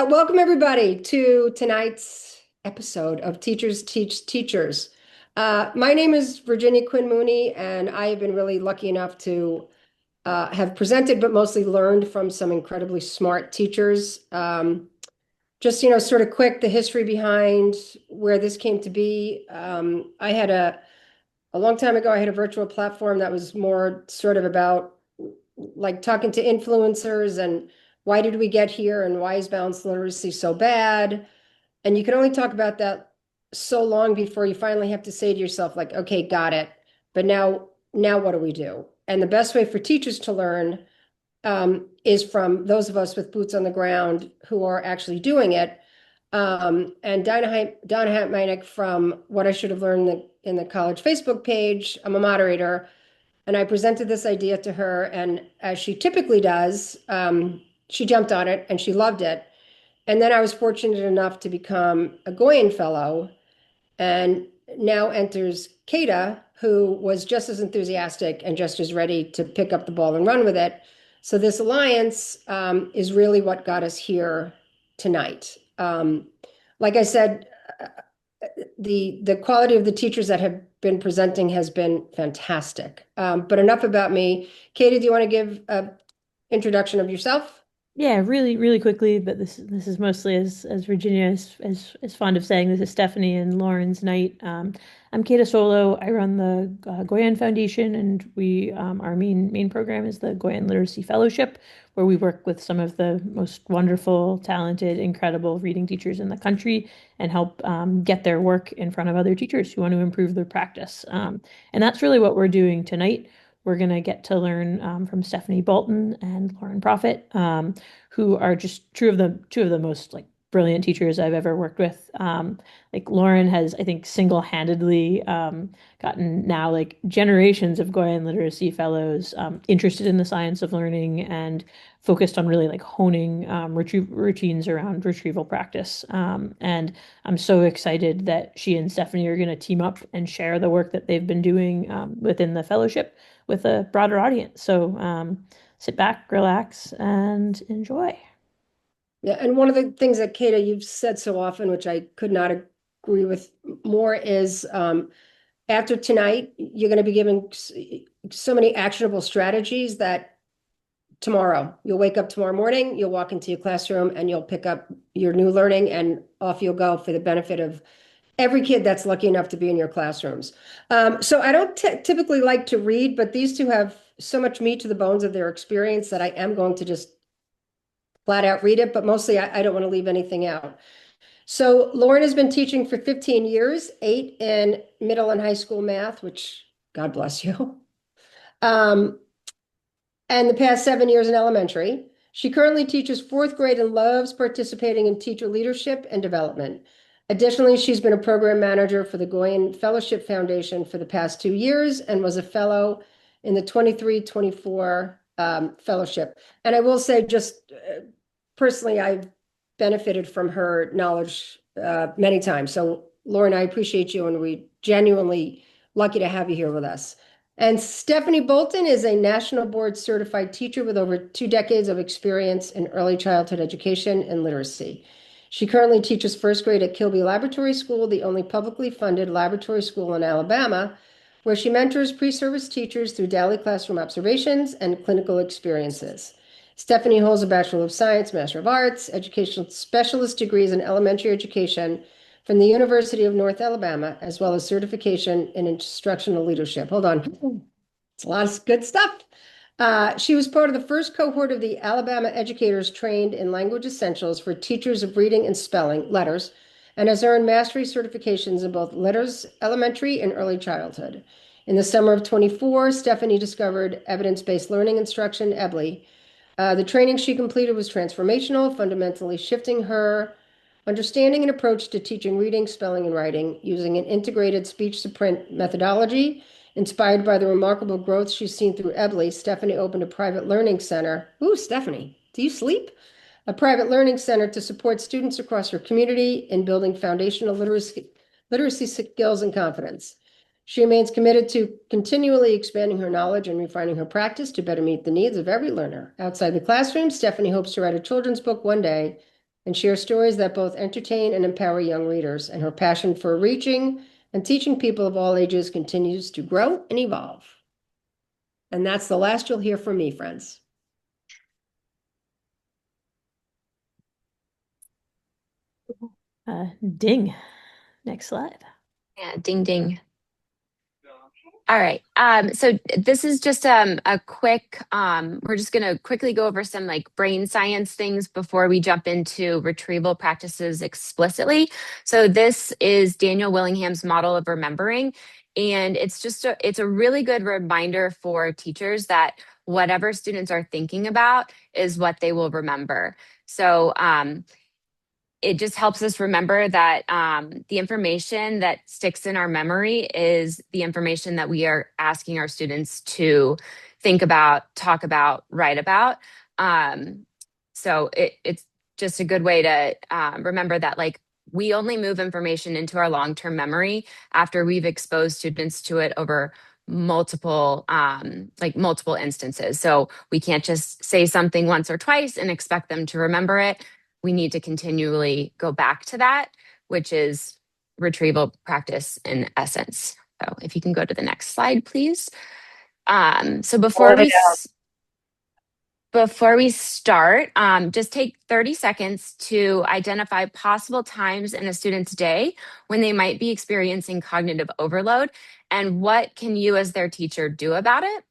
Welcome everybody to tonight's episode of Teachers Teach Teachers. My name is Virginia Quinn Mooney, and I have been really lucky enough to have presented, but mostly learned from some incredibly smart teachers. Just, sort of quick, the history behind where this came to be. I had a long time ago, I had a virtual platform that was more sort of about like talking to influencers and why did we get here and why is balanced literacy so bad? And you can only talk about that so long before you finally have to say to yourself, like, okay, got it. But now what do we do? And the best way for teachers to learn is from those of us with boots on the ground who are actually doing it. And Donna Hatmanick from What I Should Have Learned in the college Facebook page, I'm a moderator, and I presented this idea to her, and as she typically does, she jumped on it and she loved it. And then I was fortunate enough to become a Goyen Fellow, and now enters Kata, who was just as enthusiastic and just as ready to pick up the ball and run with it. So this alliance is really what got us here tonight. Like I said, the quality of the teachers that have been presenting has been fantastic. But enough about me. Katie, do you want to give an introduction of yourself? Yeah, really, really quickly, but this is mostly as Virginia is fond of saying, this is Stephanie and Lauren's night. I'm Kata Solo. I run the Goyan Foundation, and we our main program is the Goyan Literacy Fellowship, where we work with some of the most wonderful, talented, incredible reading teachers in the country and help get their work in front of other teachers who want to improve their practice. And that's really what we're doing tonight. We're going to get to learn from Stephanie Bolton and Lauren Profit, who are just two of the most like brilliant teachers I've ever worked with. Like Lauren has, I think, single-handedly gotten now like generations of Goyan literacy fellows interested in the science of learning and focused on really like honing routines around retrieval practice. And I'm so excited that she and Stephanie are going to team up and share the work that they've been doing within the fellowship with a broader audience. So sit back, relax, and enjoy. Yeah, and one of the things that Kata, you've said so often, which I could not agree with more, is after tonight, you're going to be given so many actionable strategies that tomorrow, you'll wake up tomorrow morning, you'll walk into your classroom and you'll pick up your new learning and off you'll go for the benefit of every kid that's lucky enough to be in your classrooms. So I don't typically like to read, but these two have so much meat to the bones of their experience that I am going to just flat out read it, but mostly I don't want to leave anything out. So Lauren has been teaching for 15 years, 8 in middle and high school math, which God bless you. Um, and the past 7 years in elementary. She currently teaches fourth grade and loves participating in teacher leadership and development. Additionally, she's been a program manager for the Goyen Fellowship Foundation for the past 2 years and was a fellow in the 23-24 fellowship. And I will say, just personally, I've benefited from her knowledge many times. So, Lauren, I appreciate you, and we genuinely lucky to have you here with us. And Stephanie Bolton is a national board certified teacher with over 2 decades of experience in early childhood education and literacy. She currently teaches first grade at Kilby Laboratory School, the only publicly funded laboratory school in Alabama, where she mentors pre-service teachers through daily classroom observations and clinical experiences. Stephanie holds a Bachelor of Science, Master of Arts, educational specialist degrees in elementary education from the University of North Alabama, as well as certification in instructional leadership. Hold on. It's a lot of good stuff. She was part of the first cohort of the Alabama educators trained in language essentials for teachers of reading and spelling, letters, and has earned mastery certifications in both letters, elementary, and early childhood. In the summer of 24, Stephanie discovered evidence-based learning instruction, EBLI. The training she completed was transformational, fundamentally shifting her understanding and approach to teaching reading, spelling, and writing using an integrated speech-to-print methodology. Inspired by the remarkable growth she's seen through EBLI, Stephanie opened a private learning center. Ooh, Stephanie, do you sleep? A private learning center to support students across her community in building foundational literacy skills and confidence. She remains committed to continually expanding her knowledge and refining her practice to better meet the needs of every learner. Outside the classroom, Stephanie hopes to write a children's book one day and share stories that both entertain and empower young readers. And her passion for reaching and teaching people of all ages continues to grow and evolve. And that's the last you'll hear from me, friends. Ding. Next slide. Yeah, ding, ding. All right. So this is just a quick, we're just going to quickly go over some like brain science things before we jump into retrieval practices explicitly. So this is Daniel Willingham's model of remembering. And it's a really good reminder for teachers that whatever students are thinking about is what they will remember. So it just helps us remember that the information that sticks in our memory is the information that we are asking our students to think about, talk about, write about. So it's just a good way to remember that like we only move information into our long-term memory after we've exposed students to it over multiple instances. So we can't just say something once or twice and expect them to remember it. We need to continually go back to that, which is retrieval practice in essence. So if you can go to the next slide, please. So before we start, just take 30 seconds to identify possible times in a student's day when they might be experiencing cognitive overload and what can you as their teacher do about it?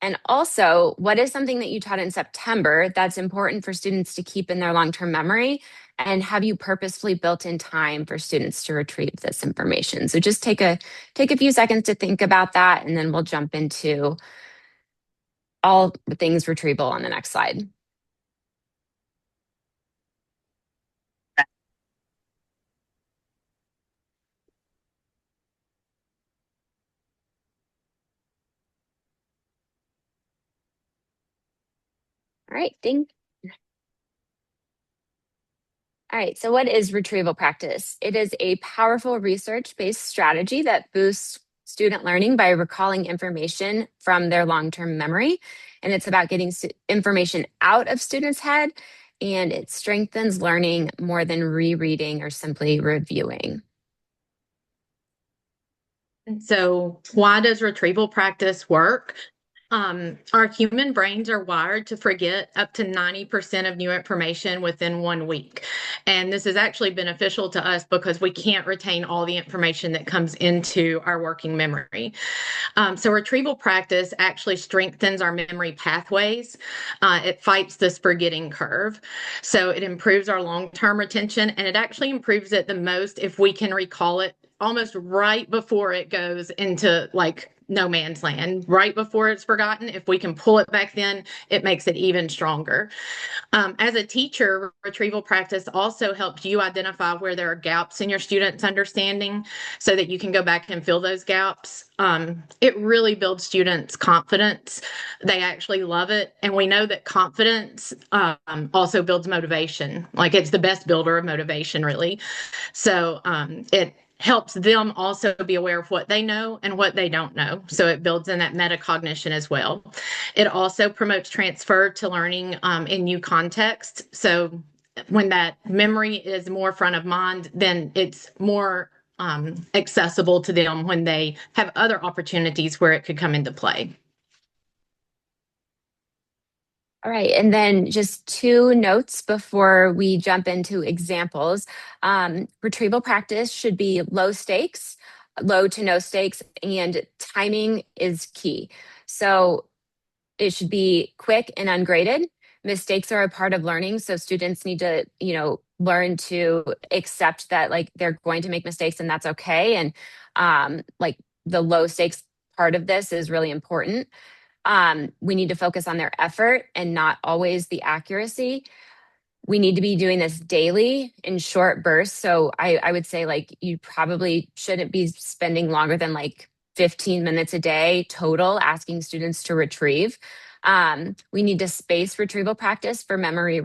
And also, what is something that you taught in September that's important for students to keep in their long-term memory? And have you purposefully built in time for students to retrieve this information? So just take a few seconds to think about that, and then we'll jump into all the things retrieval on the next slide. All right, ding. All right, so what is retrieval practice? It is a powerful research-based strategy that boosts student learning by recalling information from their long-term memory. And it's about getting information out of students' head, and it strengthens learning more than rereading or simply reviewing. So why does retrieval practice work? Our human brains are wired to forget up to 90% of new information within 1 week. And this is actually beneficial to us because we can't retain all the information that comes into our working memory. So retrieval practice actually strengthens our memory pathways. It fights this forgetting curve. So it improves our long-term retention, and it actually improves it the most if we can recall it almost right before it goes into like no man's land, right before it's forgotten. If we can pull it back then, it makes it even stronger. As a teacher, retrieval practice also helps you identify where there are gaps in your students' understanding so that you can go back and fill those gaps. It really builds students' confidence. They actually love it. And we know that confidence also builds motivation. Like it's the best builder of motivation, really. So it helps them also be aware of what they know and what they don't know. So it builds in that metacognition as well. It also promotes transfer to learning in new contexts. So when that memory is more front of mind, then it's more accessible to them when they have other opportunities where it could come into play. All right, and then just two notes before we jump into examples. Retrieval practice should be low stakes, low to no stakes, and timing is key. So it should be quick and ungraded. Mistakes are a part of learning, so students need to, learn to accept that like they're going to make mistakes and that's okay. And like the low stakes part of this is really important. We need to focus on their effort and not always the accuracy. We need to be doing this daily in short bursts. So I would say like you probably shouldn't be spending longer than like 15 minutes a day total asking students to retrieve. We need to space retrieval practice for memory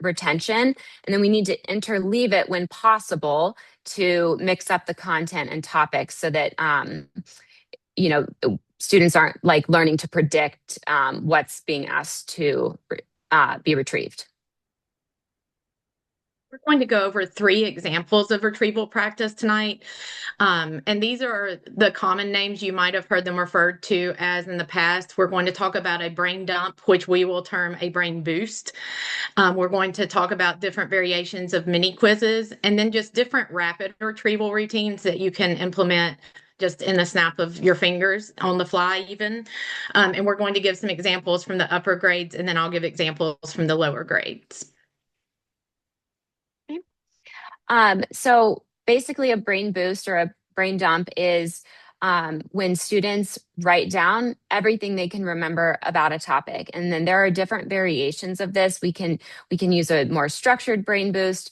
retention. And then we need to interleave it when possible to mix up the content and topics so that, students aren't like learning to predict what's being asked to be retrieved. We're going to go over 3 examples of retrieval practice tonight. And these are the common names you might have heard them referred to as in the past. We're going to talk about a brain dump, which we will term a brain boost. We're going to talk about different variations of mini quizzes, and then just different rapid retrieval routines that you can implement just in a snap of your fingers on the fly even. And we're going to give some examples from the upper grades, and then I'll give examples from the lower grades. So basically a brain boost or a brain dump is when students write down everything they can remember about a topic. And then there are different variations of this. We can use a more structured brain boost,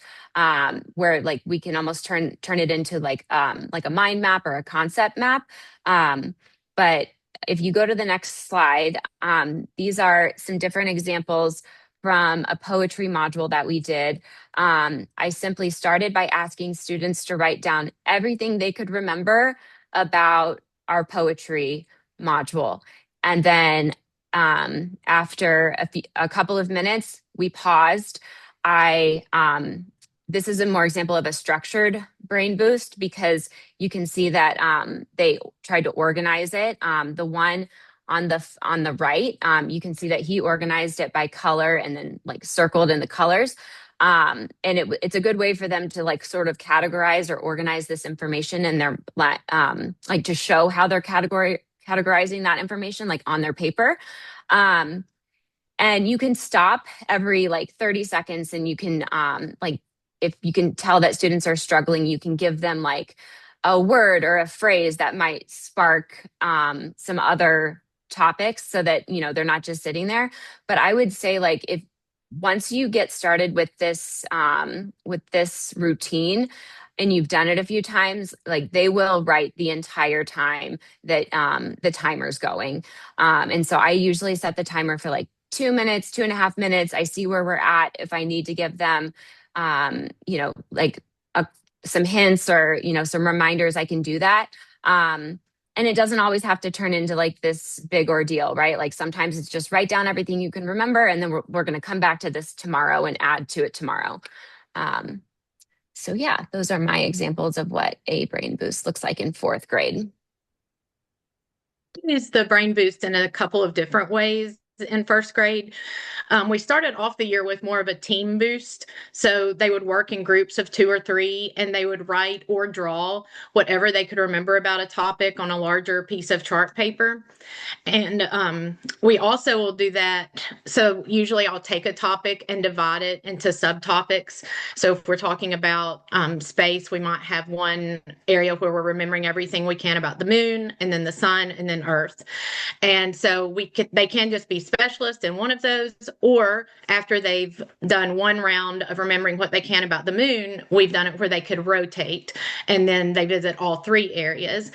where like we can almost turn it into like a mind map or a concept map. But if you go to the next slide, these are some different examples from a poetry module that we did. I simply started by asking students to write down everything they could remember about our poetry module. And then after a couple of minutes, we paused. This is a more example of a structured brain boost because you can see that they tried to organize it. The one on the right, you can see that he organized it by color and then like circled in the colors. And it's a good way for them to like sort of categorize or organize this information and their like to show how they're categorizing that information like on their paper. And you can stop every like 30 seconds and you can like if you can tell that students are struggling, you can give them like a word or a phrase that might spark some other topics so that they're not just sitting there. But I would say like if once you get started with this routine and you've done it a few times, like they will write the entire time that the timer's going. And so I usually set the timer for like 2 minutes, 2.5 minutes. I see where we're at. If I need to give them, like some hints or, some reminders, I can do that. And it doesn't always have to turn into like this big ordeal, right? Like sometimes it's just write down everything you can remember, and then we're going to come back to this tomorrow and add to it tomorrow. So yeah, those are my examples of what a brain boost looks like in 4th grade. Use the brain boost in a couple of different ways in 1st grade. We started off the year with more of a team boost. So they would work in groups of 2 or 3, and they would write or draw whatever they could remember about a topic on a larger piece of chart paper. And we also will do that. So usually I'll take a topic and divide it into subtopics. So if we're talking about space, we might have one area where we're remembering everything we can about the moon, and then the sun, and then Earth. And so they can just be specialists in one of those, or after they've done one round of remembering what they can about the moon, we've done it where they could rotate and then they visit all 3 areas.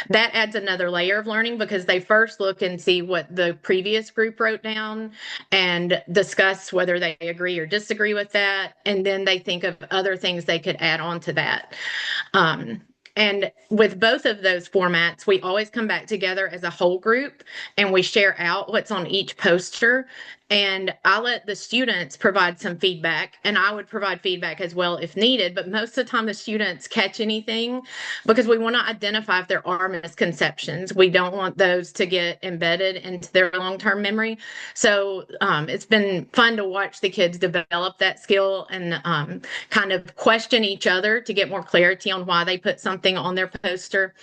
That adds another layer of learning because they first look and see what the previous group wrote down and discuss whether they agree or disagree with that. And then they think of other things they could add on to that. And with both of those formats, we always come back together as a whole group and we share out what's on each poster. And I let the students provide some feedback, and I would provide feedback as well if needed. But most of the time, the students catch anything because we want to identify if there are misconceptions. We don't want those to get embedded into their long-term memory. So it's been fun to watch the kids develop that skill and kind of question each other to get more clarity on why they put something on their poster.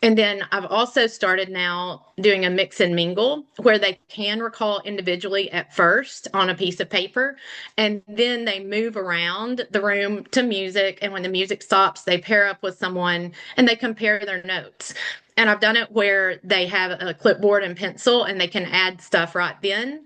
And then I've also started now doing a mix and mingle where they can recall individually at first on a piece of paper, and then they move around the room to music. And when the music stops, they pair up with someone and they compare their notes. And I've done it where they have a clipboard and pencil and they can add stuff right then.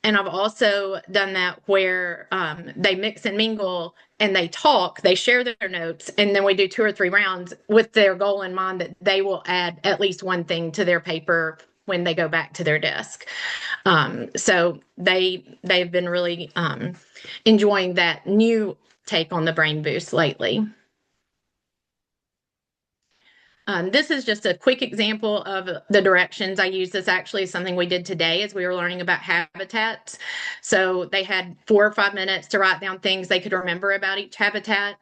And I've also done that where they mix and mingle and they talk, they share their notes, and then we do 2 or 3 rounds with their goal in mind that they will add at least one thing to their paper when they go back to their desk. So they've been really enjoying that new take on the brain boost lately. This is just a quick example of the directions I use. This actually is something we did today as we were learning about habitats. So they had 4 or 5 minutes to write down things they could remember about each habitat.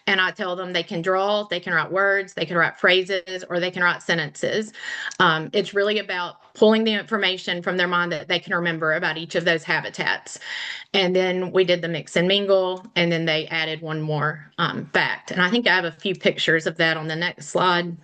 And I tell them they can draw, they can write words, they can write phrases, or they can write sentences. It's really about pulling the information from their mind that they can remember about each of those habitats. And then we did the mix and mingle, and then they added one more fact. And I think I have a few pictures of that on the next slide.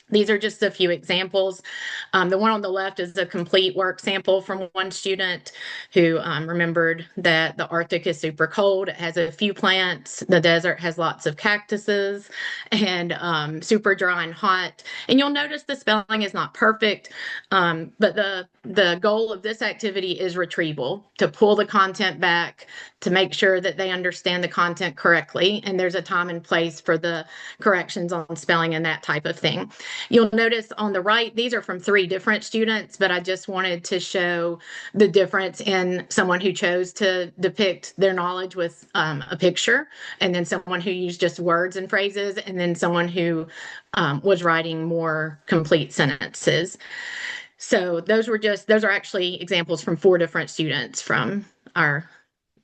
These are just a few examples. The one on the left is a complete work sample from one student who remembered that the Arctic is super cold. It has a few plants. The desert has lots of cactuses and super dry and hot. And you'll notice the spelling is not perfect, but the goal of this activity is retrieval, to pull the content back, to make sure that they understand the content correctly. And there's a time and place for the corrections on spelling and that type of thing. You'll notice on the right, these are from 3 different students, but I just wanted to show the difference in someone who chose to depict their knowledge with a picture, and then someone who used just words and phrases, and then someone who was writing more complete sentences. So those are actually examples from 4 different students from our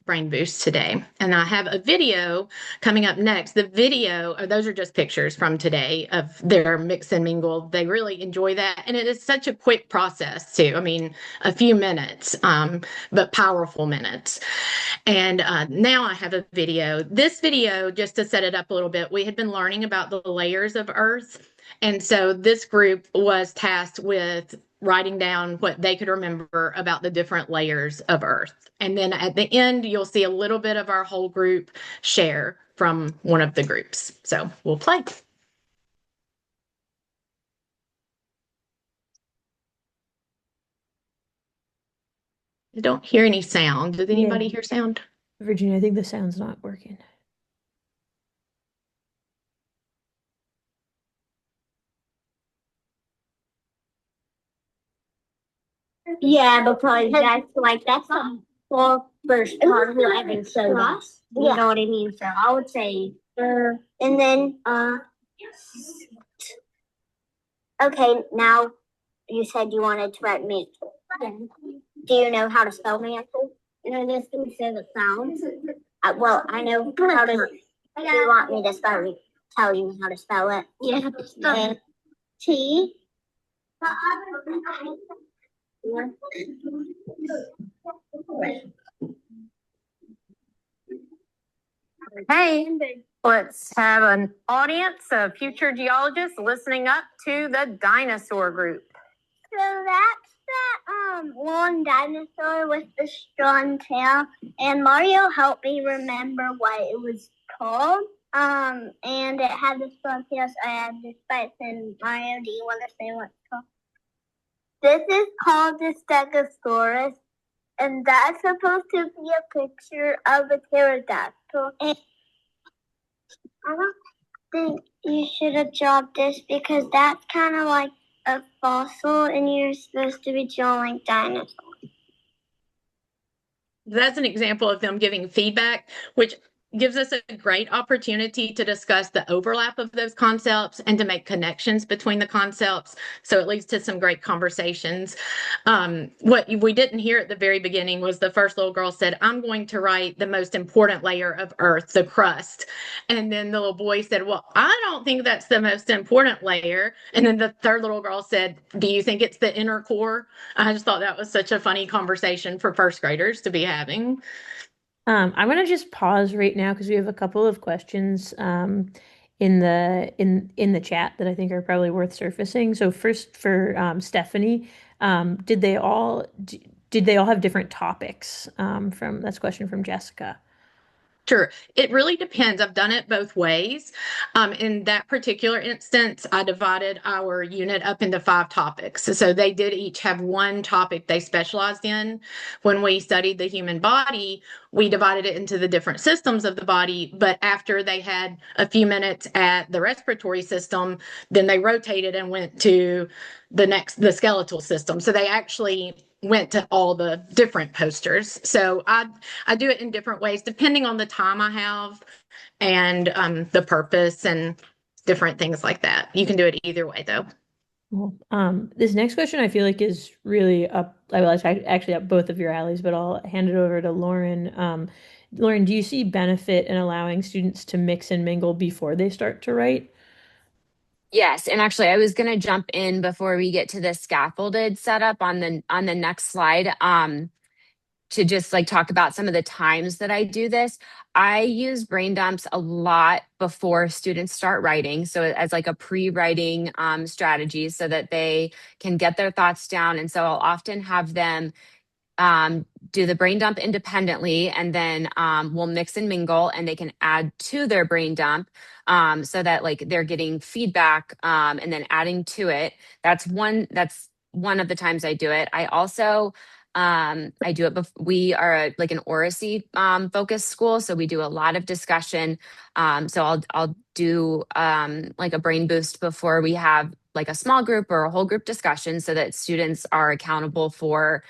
Brain Boost today. And I have a video coming up next. The video, those are just pictures from today of their mix and mingle. They really enjoy that. And it is such a quick process too. I mean, a few minutes, but powerful minutes. And now I have a video. This video, just to set it up a little bit, we had been learning about the layers of Earth. And so this group was tasked with writing down what they could remember about the different layers of Earth. And then at the end, you'll see a little bit of our whole group share from one of the groups. So we'll play. I don't hear any sound. Does anybody hear sound? Virginia, I think the sound's not working. Yeah, because that's the whole first part who I haven't showed us. You know what I mean? So I would say, and then okay, now you said you wanted to write mantle. Do you know how to spell mantle? No, this can say the sounds. Well, I know how to. Do you want me to tell you how to spell it? Yeah, T. Hey, let's have an audience of future geologists listening up to the dinosaur group. So that's that long dinosaur with the strong tail, and Mario helped me remember what it was called. And it had the strong tail, so I had the spikes. And Mario, do you want to say what it's called? This is called the Stegosaurus, and that's supposed to be a picture of a pterodactyl. And I don't think you should have dropped this because that's kind of like a fossil, and you're supposed to be drawing dinosaurs. That's an example of them giving feedback, which gives us a great opportunity to discuss the overlap of those concepts and to make connections between the concepts. So it leads to some great conversations. What we didn't hear at the very beginning was the first little girl said, "I'm going to write the most important layer of Earth, the crust." And then the little boy said, "Well, I don't think that's the most important layer." And then the third little girl said, "Do you think it's the inner core?" I just thought that was such a funny conversation for first graders to be having. I'm gonna just pause right now because we have a couple of questions in the chat that I think are probably worth surfacing. So first for Stephanie, did they all have different topics? That's a question from Jessica. Sure. It really depends. I've done it both ways. In that particular instance, I divided our unit up into 5 topics. So they did each have one topic they specialized in. When we studied the human body, we divided it into the different systems of the body. But after they had a few minutes at the respiratory system, then they rotated and went to the skeletal system. So they actually went to all the different posters. So I do it in different ways depending on the time I have and the purpose. And different things like that. You can do it either way though. Well, this next question I feel like is really up, well, it's actually up both of your alleys, but I'll hand it over to Lauren. Lauren, do you see benefit in allowing students to mix and mingle before they start to write? Yes, and actually I was going to jump in before we get to the scaffolded setup on the next slide. To just like talk about some of the times that I do this. I use brain dumps a lot before students start writing. So as like a pre-writing strategy so that they can get their thoughts down. And so I'll often have them do the brain dump independently, and then we'll mix and mingle, and they can add to their brain dump so that like they're getting feedback and then adding to it. That's one of the times I do it. I also I do it we are like an oracy focused school, so we do a lot of discussion. So I'll do like a brain boost before we have like a small group or a whole group discussion so that students are accountable for,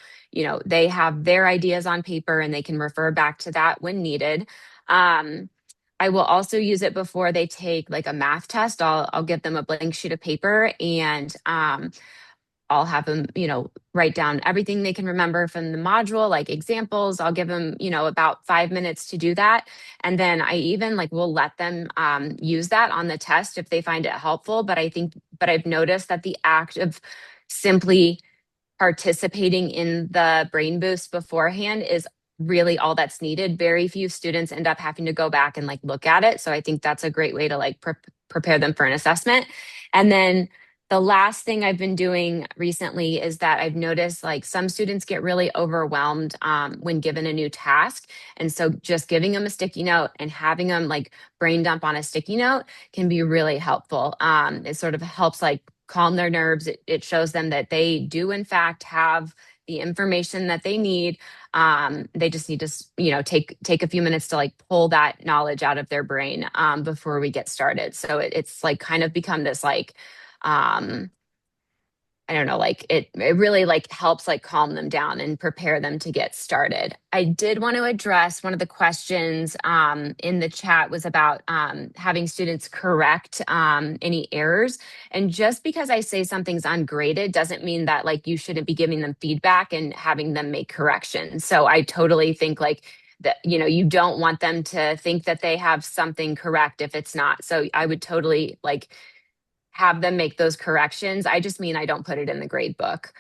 they have their ideas on paper and they can refer back to that when needed. I will also use it before they take like a math test. I'll give them a blank sheet of paper, and I'll have them, write down everything they can remember from the module, like examples. I'll give them, about 5 minutes to do that. And then I even will let them use that on the test if they find it helpful. But I've noticed that the act of simply participating in the brain boost beforehand is really all that's needed. Very few students end up having to go back and look at it. So I think that's a great way to prepare them for an assessment. And then the last thing I've been doing recently is that I've noticed some students get really overwhelmed when given a new task. And so just giving them a sticky note and having them brain dump on a sticky note can be really helpful. It sort of helps calm their nerves. It shows them that they do in fact have the information that they need. They just need to, take a few minutes to pull that knowledge out of their brain before we get started. So it's kind of become this I don't know, it really helps calm them down and prepare them to get started. I did want to address one of the questions in the chat was about having students correct any errors. And just because I say something's ungraded doesn't mean that you shouldn't be giving them feedback and having them make corrections. So I totally think that, you don't want them to think that they have something correct if it's not. So I would totally have them make those corrections. I just mean I don't put it in the grade book.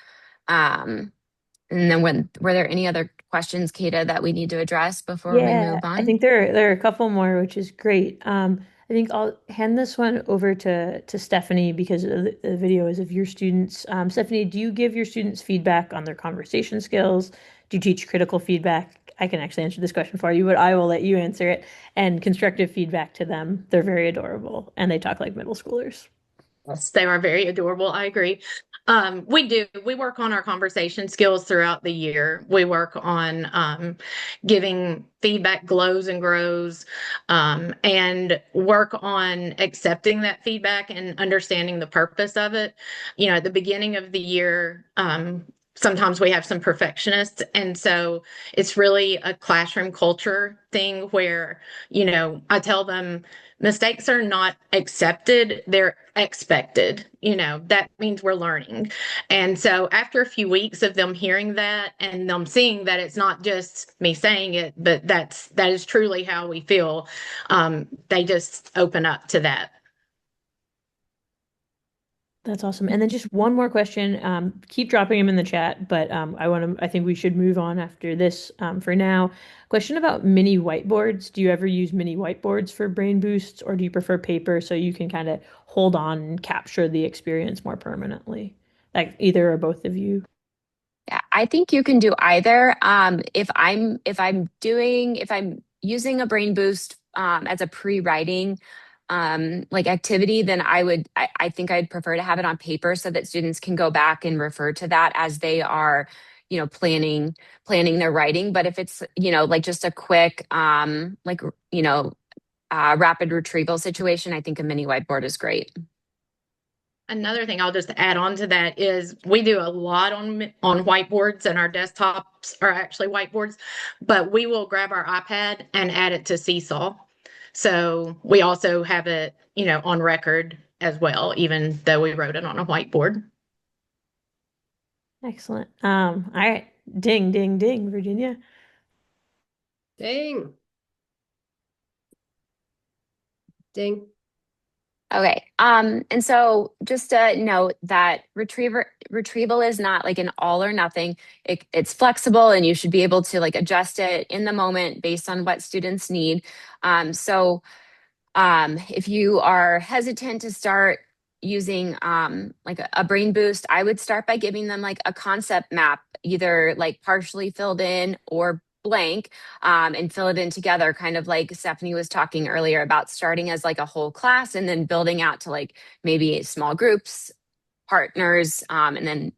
And then were there any other questions, Kata, that we need to address before we move on? I think there are a couple more, which is great. I think I'll hand this one over to Stephanie because the video is of your students. Stephanie, do you give your students feedback on their conversation skills? Do you teach critical feedback? I can actually answer this question for you, but I will let you answer it. And constructive feedback to them. They're very adorable and they talk like middle schoolers. Yes, they are very adorable. I agree. We work on our conversation skills throughout the year. We work on giving feedback glows and grows, and work on accepting that feedback and understanding the purpose of it. At the beginning of the year, sometimes we have some perfectionists. And so it's really a classroom culture thing where, I tell them mistakes are not accepted, they're expected. That means we're learning. And so after a few weeks of them hearing that and them seeing that it's not just me saying it, but that is truly how we feel, they just open up to that. That's awesome. And then just one more question. Keep dropping them in the chat, but I think we should move on after this for now. Question about mini whiteboards. Do you ever use mini whiteboards for brain boosts, or do you prefer paper so you can kind of hold on and capture the experience more permanently? Either or both of you. Yeah, I think you can do either. If I'm using a brain boost as a pre-writing activity, then I think I'd prefer to have it on paper so that students can go back and refer to that as they are, planning their writing. But if it's, just a quick, rapid retrieval situation, I think a mini whiteboard is great. Another thing I'll just add on to that is we do a lot on whiteboards, and our desktops are actually whiteboards, but we will grab our iPad and add it to Seesaw. So we also have it, on record as well, even though we wrote it on a whiteboard. Excellent. All right. Ding, ding, ding, Virginia. Ding. Ding. Okay. And so just to note that retrieval is not like an all or nothing. It's flexible and you should be able to like adjust it in the moment based on what students need. If you are hesitant to start using like a brain boost, I would start by giving them like a concept map, either like partially filled in or blank, and fill it in together, kind of like Stephanie was talking earlier about starting as like a whole class and then building out to like maybe small groups, partners, and then,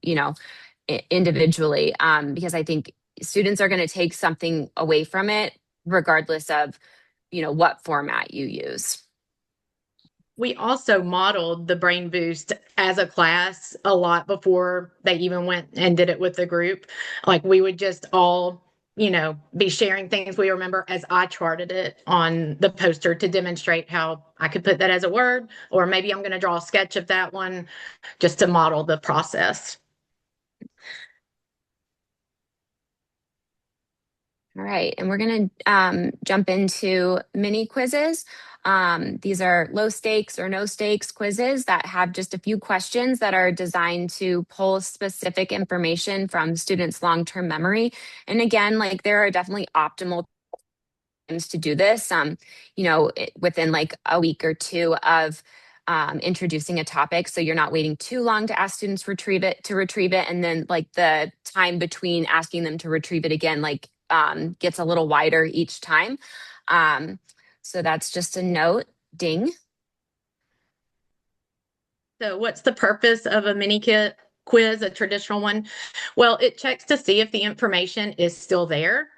individually, because I think students are going to take something away from it regardless of, what format you use. We also modeled the brain boost as a class a lot before they even went and did it with the group. Like we would just all, be sharing things we remember as I charted it on the poster to demonstrate how I could put that as a word, or maybe I'm going to draw a sketch of that one just to model the process. All right, and we're going to jump into mini quizzes. These are low stakes or no stakes quizzes that have just a few questions that are designed to pull specific information from students' long-term memory. And again, like there are definitely optimal times to do this, within like a week or two of introducing a topic. So you're not waiting too long to ask students to retrieve it. And then like the time between asking them to retrieve it again, like gets a little wider each time. So that's just a note. Ding. So what's the purpose of a mini kit quiz, a traditional one? Well, it checks to see if the information is still there.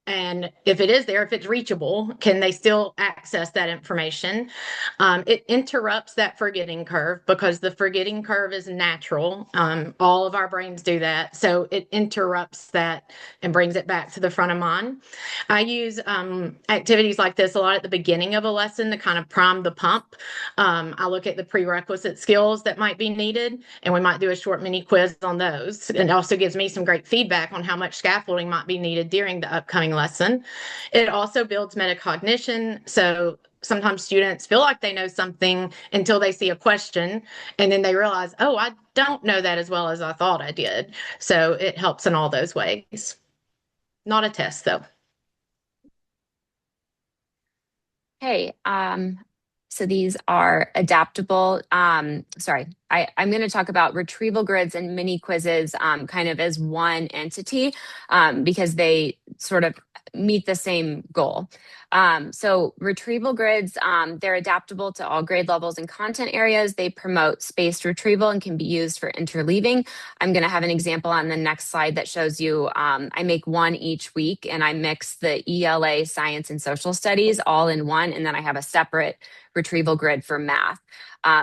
And if it is there, if it's reachable, can they still access that information? It interrupts that forgetting curve because the forgetting curve is natural. All of our brains do that. So it interrupts that and brings it back to the front of mind. I use activities like this a lot at the beginning of a lesson to kind of prime the pump. I look at the prerequisite skills that might be needed, and we might do a short mini quiz on those. And it also gives me some great feedback on how much scaffolding might be needed during the upcoming lesson. It also builds metacognition. So sometimes students feel like they know something until they see a question, and then they realize, oh, I don't know that as well as I thought I did. So it helps in all those ways. Not a test, though. Hey, so these are adaptable. I'm going to talk about retrieval grids and mini quizzes kind of as one entity because they sort of meet the same goal. So retrieval grids, they're adaptable to all grade levels and content areas. They promote spaced retrieval and can be used for interleaving. I'm going to have an example on the next slide that shows you I make one each week and I mix the ELA, science, and social studies all in one, and then I have a separate retrieval grid for math.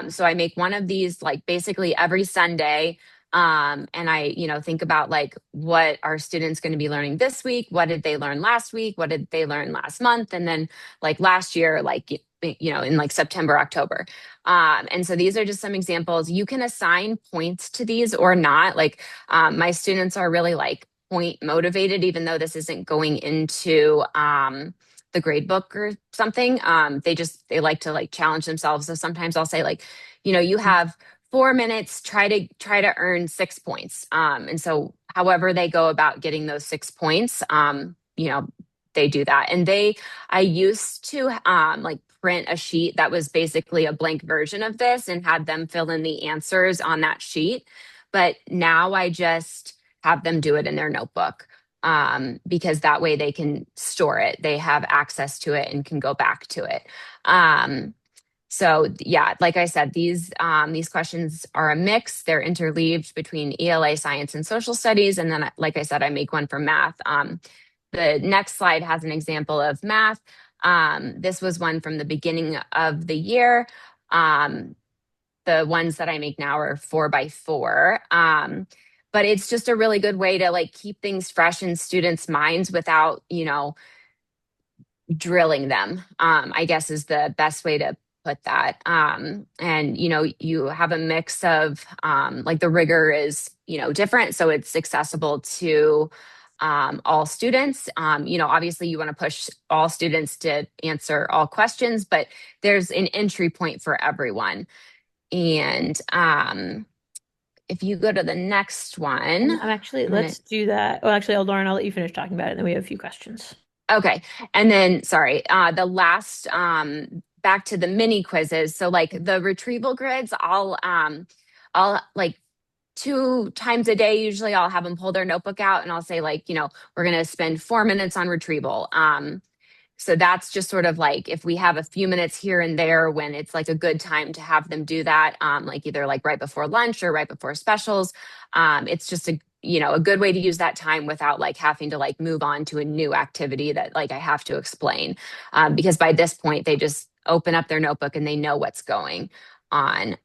So I make one of these like basically every Sunday. And I, think about like what are students going to be learning this week? What did they learn last week? What did they learn last month? And then like last year, like, in like September, October. And so these are just some examples. You can assign points to these or not. Like my students are really like point motivated, even though this isn't going into the grade book or something. They like to like challenge themselves. So sometimes I'll say like, you have 4 minutes, try to earn 6 points. And so however they go about getting those 6 points, they do that. And I used to like print a sheet that was basically a blank version of this and had them fill in the answers on that sheet. But now I just have them do it in their notebook because that way they can store it. They have access to it and can go back to it. So yeah, like I said, these questions are a mix. They're interleaved between ELA, science, and social studies. And then, like I said, I make one for math. The next slide has an example of math. This was one from the beginning of the year. The ones that I make now are 4x4. But it's just a really good way to like keep things fresh in students' minds without, drilling them, I guess is the best way to put that. And you have a mix of like the rigor is different, so it's accessible to all students. Obviously you want to push all students to answer all questions, but there's an entry point for everyone. And if you go to the next one, let's do that. Well, actually, Lauren, I'll let you finish talking about it, and then we have a few questions. Okay. And then, sorry, the last, back to the mini quizzes. So like the retrieval grids, I'll like 2 times a day, usually I'll have them pull their notebook out and I'll say like, we're going to spend 4 minutes on retrieval. So that's just sort of like if we have a few minutes here and there when it's like a good time to have them do that, like either like right before lunch or right before specials. It's just a good way to use that time without like having to like move on to a new activity that like I have to explain. Because by this point they just open up their notebook and they know what's going on.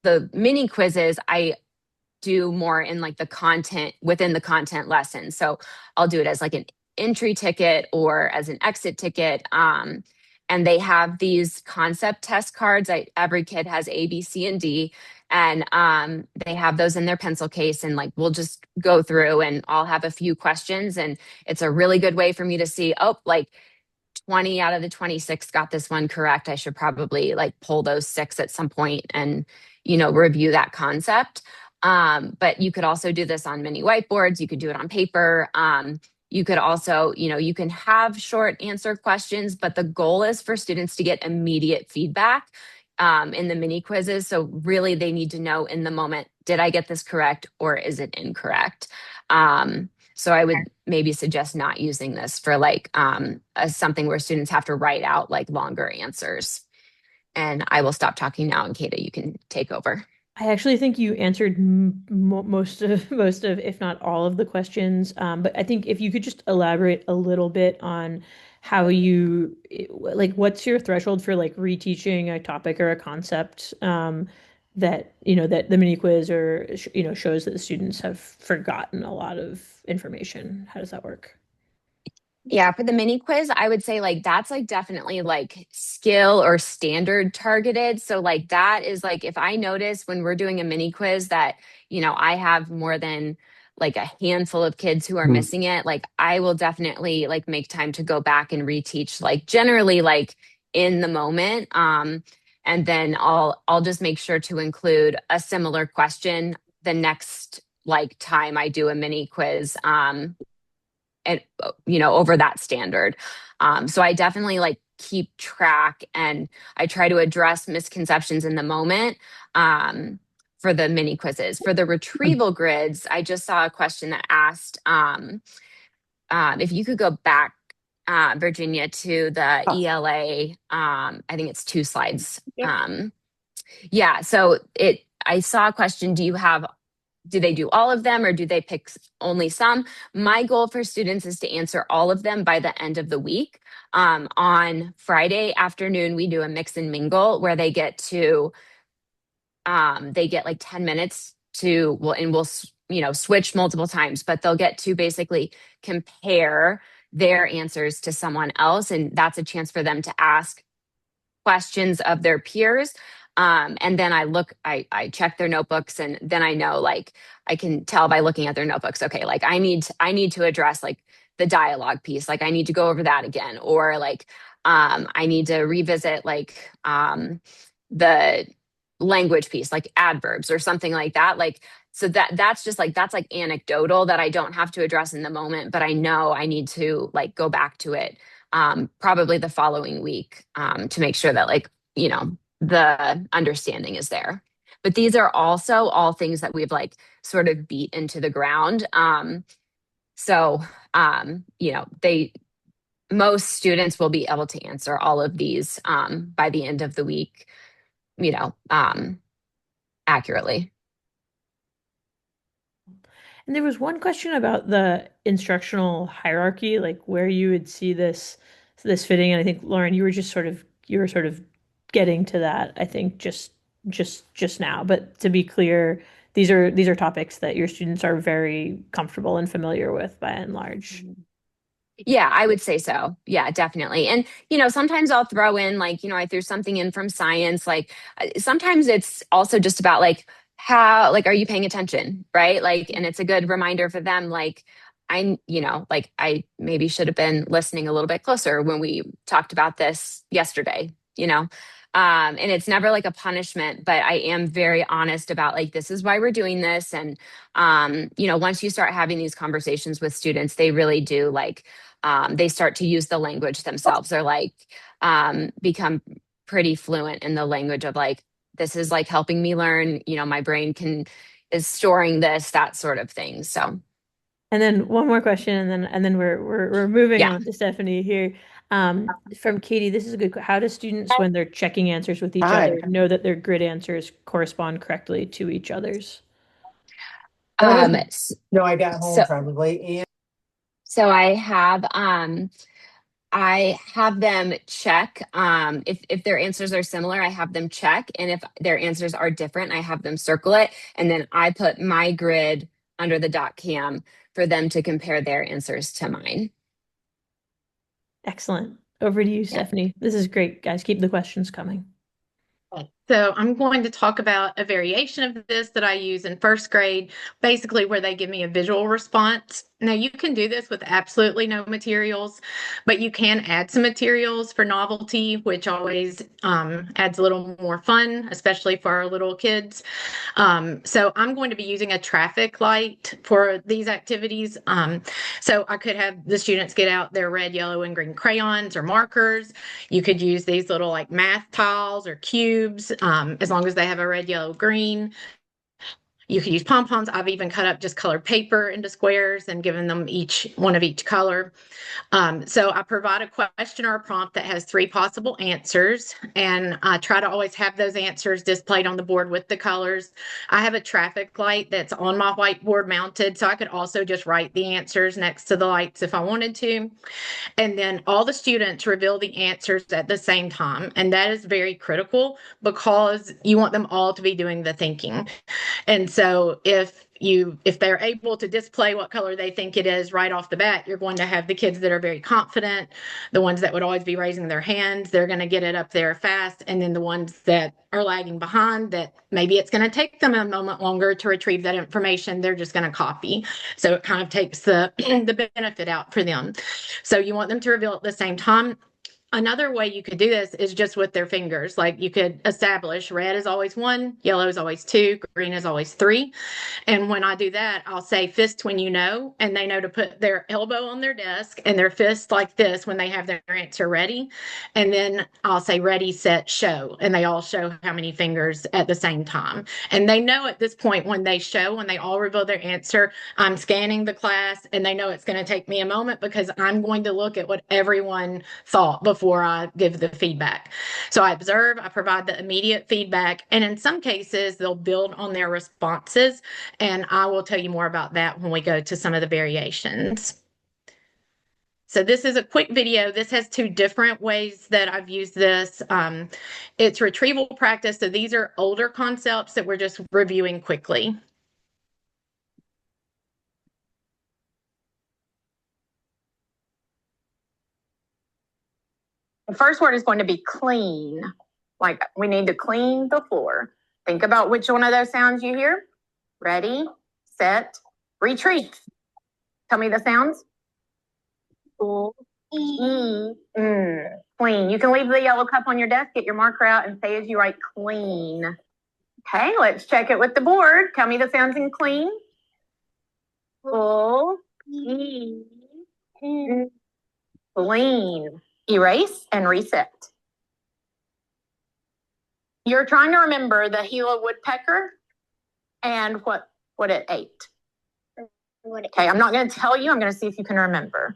The mini quizzes, I do more in like the content within the content lesson. So I'll do it as like an entry ticket or as an exit ticket. And they have these concept test cards. Every kid has A, B, C, and D. And they have those in their pencil case. And like we'll just go through and I'll have a few questions. And it's a really good way for me to see, oh, like 20 out of the 26 got this one correct. I should probably like pull those 6 at some point and, review that concept. But you could also do this on mini whiteboards. You could do it on paper. You could also, you can have short answer questions, but the goal is for students to get immediate feedback in the mini quizzes. So really they need to know in the moment, did I get this correct or is it incorrect? So I would maybe suggest not using this for like something where students have to write out like longer answers. And I will stop talking now, and Kata, you can take over. I actually think you answered most of, if not all of the questions. But I think if you could just elaborate a little bit on how like, what's your threshold for like reteaching a topic or a concept that, that the mini quiz or, shows that the students have forgotten a lot of information. How does that work? Yeah, for the mini quiz, I would say like that's like definitely like skill or standard targeted. So like that is like if I notice when we're doing a mini quiz that, I have more than like a handful of kids who are missing it, like I will definitely like make time to go back and reteach like generally like in the moment. And then I'll just make sure to include a similar question the next like time I do a mini quiz. And over that standard. So I definitely like keep track and I try to address misconceptions in the moment for the mini quizzes. For the retrieval grids, I just saw a question that asked if you could go back, Virginia, to the ELA. I think it's 2 slides. Yep. Yeah, so I saw a question, do they do all of them or do they pick only some? My goal for students is to answer all of them by the end of the week. On Friday afternoon, we do a mix and mingle where they get like 10 minutes and we'll switch multiple times, but they'll get to basically compare their answers to someone else. And that's a chance for them to ask questions of their peers. And then I check their notebooks and then I know, like, I can tell by looking at their notebooks, okay, like I need to address like the dialogue piece. Like I need to go over that again, or like, I need to revisit like, the language piece, like adverbs or something like that. Like, so that's like anecdotal that I don't have to address in the moment, but I know I need to like go back to it, probably the following week, to make sure that like, the understanding is there. But these are also all things that we've like sort of beat into the ground. So most students will be able to answer all of these by the end of the week, accurately. And there was one question about the instructional hierarchy, like where you would see this fitting. And I think, Lauren, you were sort of getting to that, I think, just now. But to be clear, these are topics that your students are very comfortable and familiar with by and large. Yeah, I would say so. Yeah, definitely. And, sometimes I'll throw in like, I threw something in from science. Like sometimes it's also just about like how, like, are you paying attention? Right. Like, and it's a good reminder for them, like, like I maybe should have been listening a little bit closer when we talked about this yesterday. And it's never like a punishment, but I am very honest about like, this is why we're doing this. And, once you start having these conversations with students, they really do like, they start to use the language themselves. They're like, become pretty fluent in the language of like, this is like helping me learn, my brain is storing this, that sort of thing. So, And then one more question, and then we're moving yeah. on to Stephanie here. From Katie, this is a good. How do students, when they're checking answers with each other, know that their grid answers correspond correctly to each other's? No, I got home So, probably. so I have them check if their answers are similar, I have them check, and if their answers are different, I have them circle it, and then I put my grid under the dot cam for them to compare their answers to mine. Excellent. Over to you, Stephanie. This is great, guys. Keep the questions coming. So I'm going to talk about a variation of this that I use in first grade, basically where they give me a visual response. Now you can do this with absolutely no materials, but you can add some materials for novelty, which always adds a little more fun, especially for our little kids. So I'm going to be using a traffic light for these activities. So I could have the students get out their red, yellow, and green crayons or markers. You could use these little like math tiles or cubes, as long as they have a red, yellow, green. You could use pom-poms. I've even cut up just colored paper into squares and given them each one of each color. So I provide a question or a prompt that has 3 possible answers, and I try to always have those answers displayed on the board with the colors. I have a traffic light that's on my whiteboard mounted, so I could also just write the answers next to the lights if I wanted to. And then all the students reveal the answers at the same time. And that is very critical because you want them all to be doing the thinking. And so if they're able to display what color they think it is right off the bat, you're going to have the kids that are very confident, the ones that would always be raising their hands, they're going to get it up there fast. And then the ones that are lagging behind, that maybe it's going to take them a moment longer to retrieve that information, they're just going to copy. So it kind of takes the benefit out for them. So you want them to reveal at the same time. Another way you could do this is just with their fingers. Like you could establish red is always 1, yellow is always 2, green is always 3. And when I do that, I'll say fist when you know, and they know to put their elbow on their desk and their fist like this when they have their answer ready. And then I'll say ready, set, show. And they all show how many fingers at the same time. And they know at this point when they all reveal their answer, I'm scanning the class and they know it's going to take me a moment because I'm going to look at what everyone thought before I give the feedback. So I observe, I provide the immediate feedback, and in some cases, they'll build on their responses. And I will tell you more about that when we go to some of the variations. So this is a quick video. This has 2 different ways that I've used this. It's retrieval practice. So these are older concepts that we're just reviewing quickly. The first word is going to be clean. Like we need to clean the floor. Think about which one of those sounds you hear. Ready, set, retreat. Tell me the sounds. Clean. You can leave the yellow cup on your desk, get your marker out, and say as you write clean. Okay, let's check it with the board. Tell me the sounds in clean. Full. Clean. Erase and reset. You're trying to remember the Gila woodpecker and what it ate. Okay, I'm not going to tell you. I'm going to see if you can remember.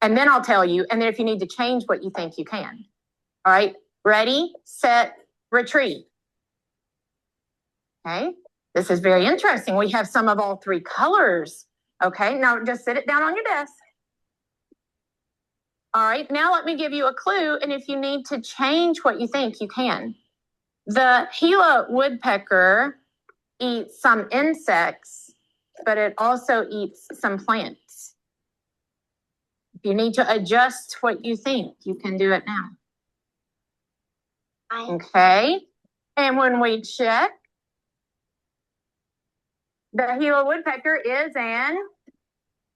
And then I'll tell you. And then if you need to change what you think, you can. All right, ready, set, retreat. Okay, this is very interesting. We have some of all 3 colors. Okay, now just sit it down on your desk. All right, now let me give you a clue, and if you need to change what you think, you can. The Gila woodpecker eats some insects, but it also eats some plants. If you need to adjust what you think, you can do it now. Okay. And when we check, the Gila woodpecker is an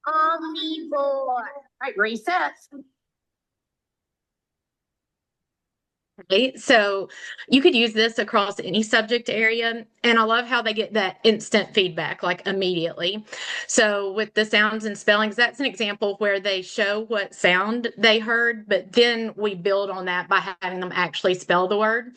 Omnivore. right, reset. Right? So you could use this across any subject area. And I love how they get that instant feedback, like immediately. So with the sounds and spellings, that's an example where they show what sound they heard, but then we build on that by having them actually spell the word.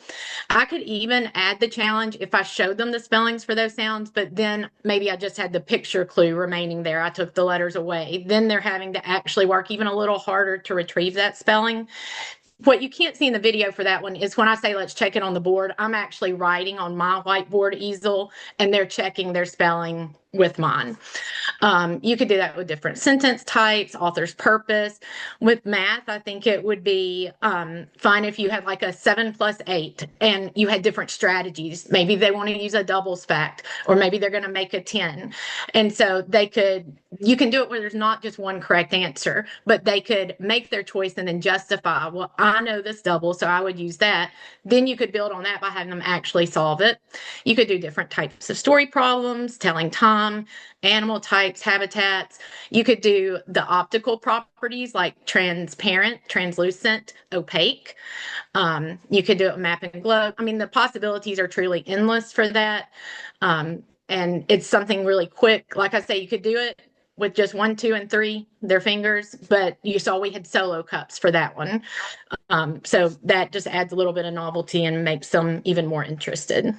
I could even add the challenge if I showed them the spellings for those sounds, but then maybe I just had the picture clue remaining there. I took the letters away. Then they're having to actually work even a little harder to retrieve that spelling. What you can't see in the video for that one is when I say let's check it on the board, I'm actually writing on my whiteboard easel and they're checking their spelling with mine. You could do that with different sentence types, author's purpose. With math, I think it would be fine if you had like a 7+8 and you had different strategies. Maybe they want to use a doubles fact, or maybe they're going to make a 10. And so you can do it where there's not just one correct answer, but they could make their choice and then justify, well, I know this double, so I would use that. Then you could build on that by having them actually solve it. You could do different types of story problems, telling time, animal types, habitats. You could do the optical properties like transparent, translucent, opaque. You could do it map and globe. I mean, the possibilities are truly endless for that. And it's something really quick. Like I say, you could do it with just 1, 2, and 3, their fingers, but you saw we had solo cups for that one. So that just adds a little bit of novelty and makes them even more interested.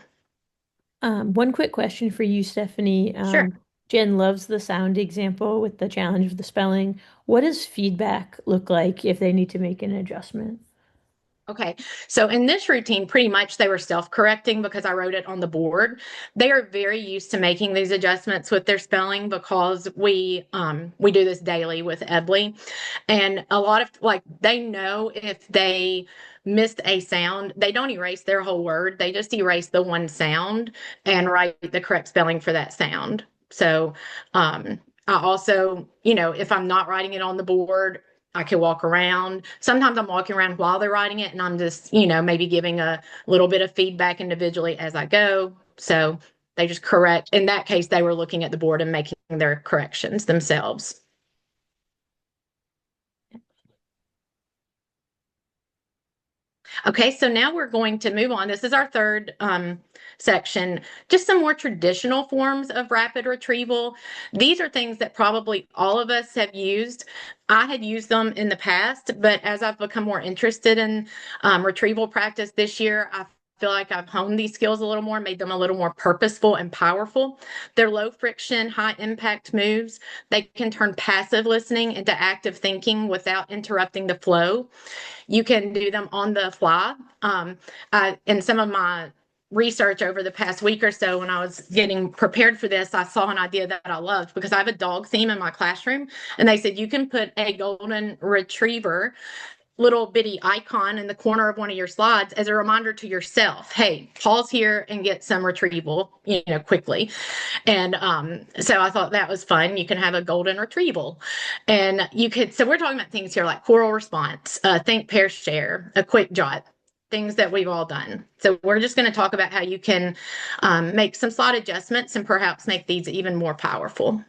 One quick question for you, Stephanie. Sure. Jen loves the sound example with the challenge of the spelling. What does feedback look like if they need to make an adjustment? Okay, so in this routine, pretty much they were self-correcting because I wrote it on the board. They are very used to making these adjustments with their spelling because we do this daily with Edley, and a lot of they know if they missed a sound, they don't erase their whole word. They just erase the one sound and write the correct spelling for that sound. So I also, if I'm not writing it on the board, I can walk around. Sometimes I'm walking around while they're writing it and I'm just, maybe giving a little bit of feedback individually as I go. So they just correct. In that case, they were looking at the board and making their corrections themselves. Okay, so now we're going to move on. This is our third section, just some more traditional forms of rapid retrieval. These are things that probably all of us have used. I had used them in the past, but as I've become more interested in retrieval practice this year, I feel like I've honed these skills a little more, made them a little more purposeful and powerful. They're low friction, high impact moves. They can turn passive listening into active thinking without interrupting the flow. You can do them on the fly. In some of my research over the past week or so, when I was getting prepared for this, I saw an idea that I loved because I have a dog theme in my classroom. And they said you can put a golden retriever little bitty icon in the corner of one of your slides as a reminder to yourself, hey, pause here and get some retrieval, quickly. And so I thought that was fun. You can have a golden retrieval. And so we're talking about things here like choral response, think, pair, share, a quick jot, things that we've all done. So we're just going to talk about how you can make some slide adjustments and perhaps make these even more powerful.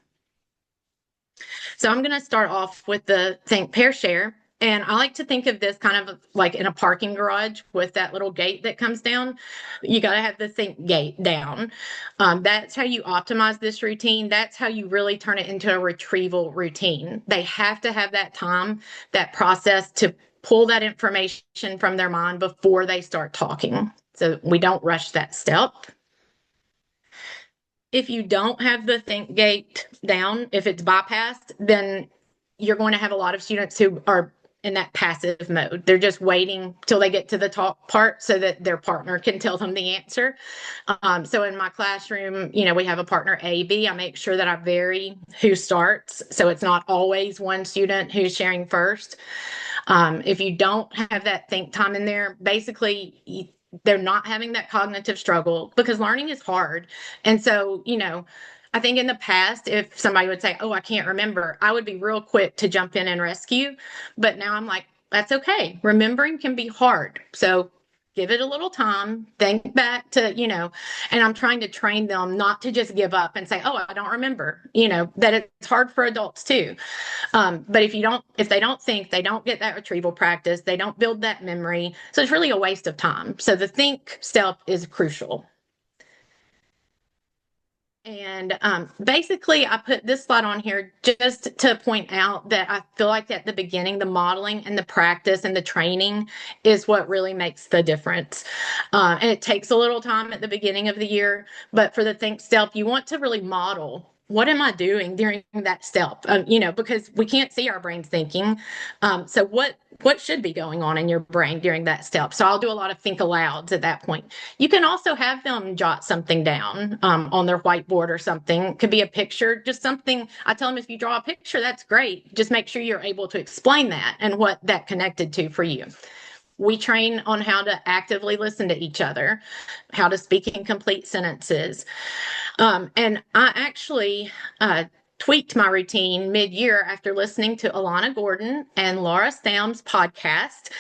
So I'm going to start off with the think, pair, share. And I like to think of this kind of like in a parking garage with that little gate that comes down. You got to have the think gate down. That's how you optimize this routine. That's how you really turn it into a retrieval routine. They have to have that time, that process to pull that information from their mind before they start talking. So we don't rush that step. If you don't have the think gate down, if it's bypassed, then you're going to have a lot of students who are in that passive mode. They're just waiting till they get to the talk part so that their partner can tell them the answer. So in my classroom, we have a partner A, B. I make sure that I vary who starts. So it's not always one student who's sharing first. If you don't have that think time in there, basically they're not having that cognitive struggle because learning is hard. And so, I think in the past, if somebody would say, "Oh, I can't remember," I would be real quick to jump in and rescue. But now I'm like, that's okay. Remembering can be hard. So give it a little time, think back to, and I'm trying to train them not to just give up and say, "Oh, I don't remember," that it's hard for adults too. But if they don't think, they don't get that retrieval practice, they don't build that memory. So it's really a waste of time. So the think step is crucial. And basically, I put this slide on here just to point out that I feel like at the beginning, the modeling and the practice and the training is what really makes the difference. And it takes a little time at the beginning of the year, but for the think step, you want to really model. What am I doing during that step? Because we can't see our brains thinking. So what should be going on in your brain during that step? So I'll do a lot of think alouds at that point. You can also have them jot something down on their whiteboard or something. It could be a picture, just something. I tell them if you draw a picture, that's great. Just make sure you're able to explain that and what that connected to for you. We train on how to actively listen to each other, how to speak in complete sentences. And I actually tweaked my routine mid-year after listening to Alana Gordon and Laura Stam's podcast,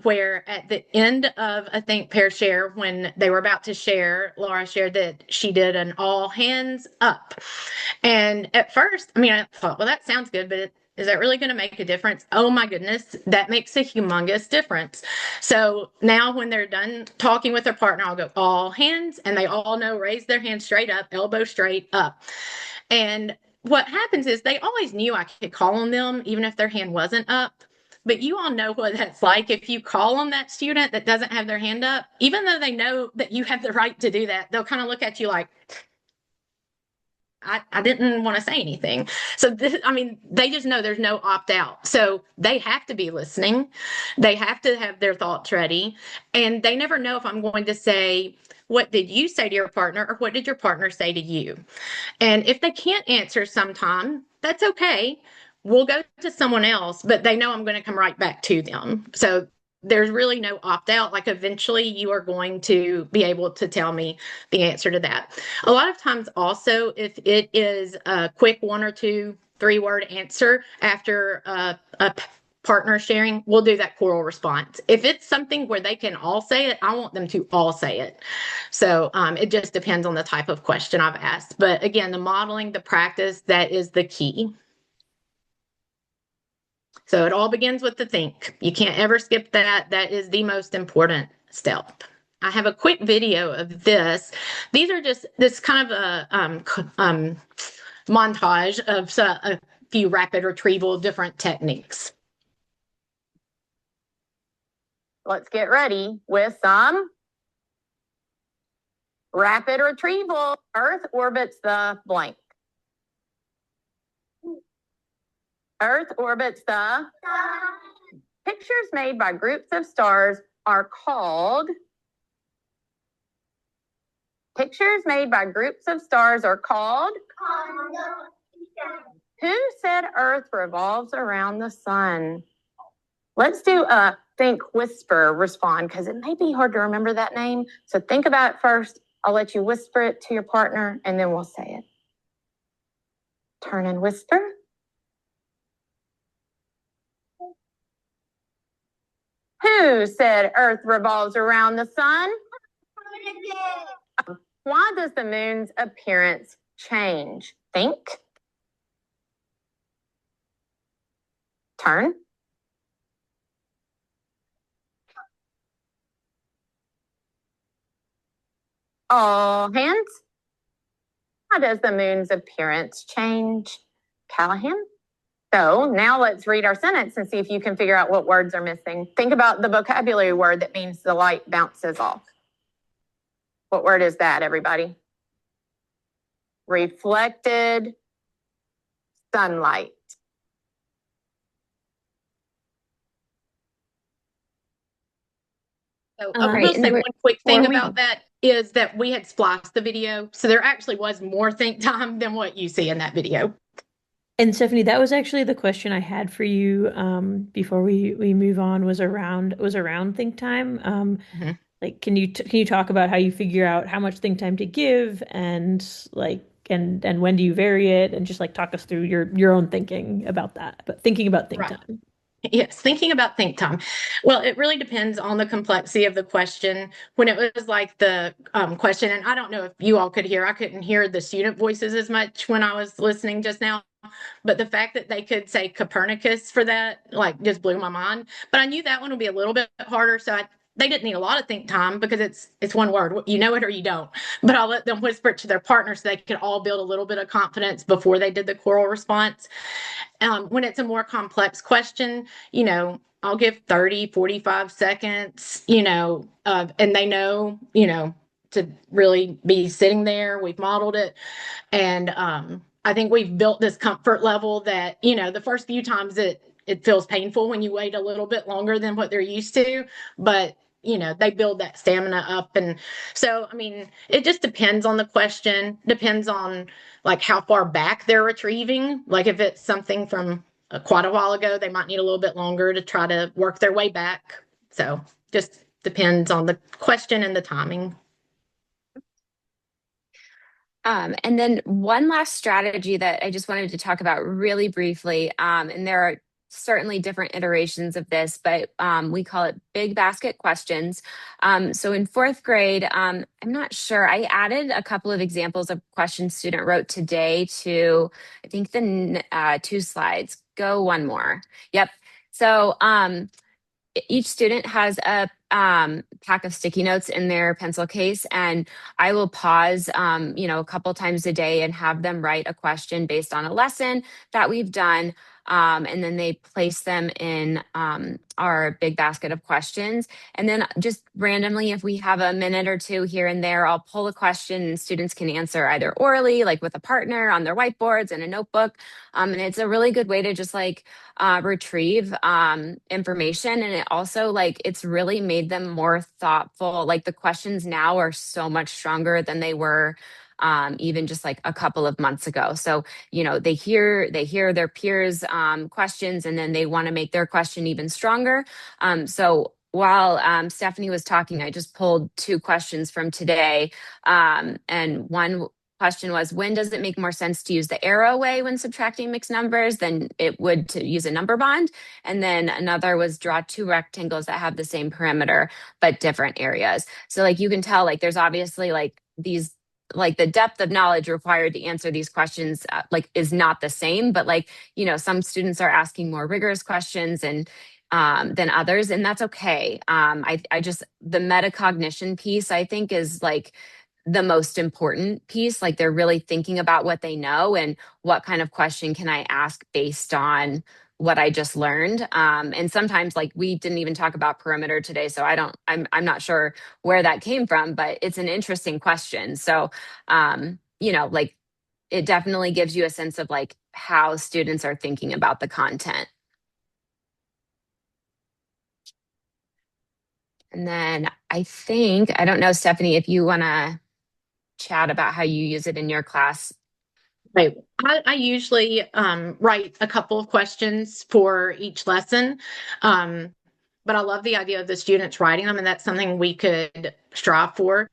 where at the end of a Think Pair Share, when they were about to share, Laura shared that she did an all hands up. And at first, I thought, well, that sounds good, but is that really going to make a difference? Oh my goodness, that makes a humongous difference. So now when they're done talking with their partner, I'll go all hands, and they all know, raise their hand straight up, elbow straight up. And what happens is they always knew I could call on them, even if their hand wasn't up. But you all know what that's like. If you call on that student that doesn't have their hand up, even though they know that you have the right to do that, they'll kind of look at you like, I didn't want to say anything. So they just know there's no opt out. So they have to be listening. They have to have their thoughts ready. And they never know if I'm going to say, what did you say to your partner, or what did your partner say to you? And if they can't answer sometime, that's okay. We'll go to someone else, but they know I'm going to come right back to them. So there's really no opt out. Like eventually you are going to be able to tell me the answer to that. A lot of times also, if it is a quick 1 or 2, 3-word answer after a partner sharing, we'll do that choral response. If it's something where they can all say it, I want them to all say it. So it just depends on the type of question I've asked. But again, the modeling, the practice, that is the key. So it all begins with the think. You can't ever skip that. That is the most important step. I have a quick video of this. These are just this kind of a montage of a few rapid retrieval different techniques. Let's get ready with some rapid retrieval. Earth orbits the blank. Earth orbits the pictures made by groups of stars are called. Pictures made by groups of stars are called. Who said Earth revolves around the sun? Let's do a think, whisper, respond, because it may be hard to remember that name. So think about it first. I'll let you whisper it to your partner, and then we'll say it. Turn and whisper. Who said Earth revolves around the sun? Why does the moon's appearance change? Think. Turn. All hands. How does the moon's appearance change? Callahan? So now let's read our sentence and see if you can figure out what words are missing. Think about the vocabulary word that means the light bounces off. What word is that, everybody? Reflected sunlight. So I will say one quick thing about that is that we had spliced the video. So there actually was more think time than what you see in that video. And Stephanie, that was actually the question I had for you before we move on, was around think time. Like, can you talk about how you figure out how much think time to give, and like and when do you vary it, and just like talk us through your own thinking about that, but thinking about think Right. time. Yes, thinking about think time. Well, it really depends on the complexity of the question. When it was like the question, and I don't know if you all could hear, I couldn't hear the student voices as much when I was listening just now. But the fact that they could say Copernicus for that, like, just blew my mind. But I knew that one would be a little bit harder, so they didn't need a lot of think time because it's one word. You know it or you don't. But I'll let them whisper it to their partner so they could all build a little bit of confidence before they did the choral response. When it's a more complex question, I'll give 30, 45 seconds, and they know, to really be sitting there. We've modeled it. And I think we've built this comfort level that, the first few times it feels painful when you wait a little bit longer than what they're used to, but they build that stamina up. And so, I mean, it just depends on the question, depends on like how far back they're retrieving. Like if it's something from quite a while ago, they might need a little bit longer to try to work their way back. So just depends on the question and the timing. And then one last strategy that I just wanted to talk about really briefly, and there are certainly different iterations of this, but we call it big basket questions. So in fourth grade, I'm not sure, I added a couple of examples of questions student wrote today to, I think the 2 slides. Go one more. Yep. So each student has a pack of sticky notes in their pencil case, and I will pause, a couple times a day and have them write a question based on a lesson that we've done. And then they place them in our big basket of questions. And then just randomly, if we have a minute or two here and there, I'll pull a question and students can answer either orally, like with a partner on their whiteboards and a notebook. And it's a really good way to just like retrieve information. And it also it's really made them more thoughtful. Like the questions now are so much stronger than they were even just like a couple of months ago. So, they hear their peers' questions, and then they want to make their question even stronger. So while Stephanie was talking, I just pulled 2 questions from today. And one question was, when does it make more sense to use the arrow way when subtracting mixed numbers than it would to use a number bond? And then another was, draw 2 rectangles that have the same perimeter but different areas. So you can tell there's obviously these the depth of knowledge required to answer these questions is not the same, but some students are asking more rigorous questions and than others, and that's okay. I just, the metacognition piece I think is the most important piece. They're really thinking about what they know and what kind of question can I ask based on what I just learned. And sometimes we didn't even talk about perimeter today, so I'm not sure where that came from, but it's an interesting question. So, it definitely gives you a sense of how students are thinking about the content. And then I don't know, Stephanie, if you want to chat about how you use it in your class. Right. I usually write a couple of questions for each lesson. But I love the idea of the students writing them, and that's something we could strive for.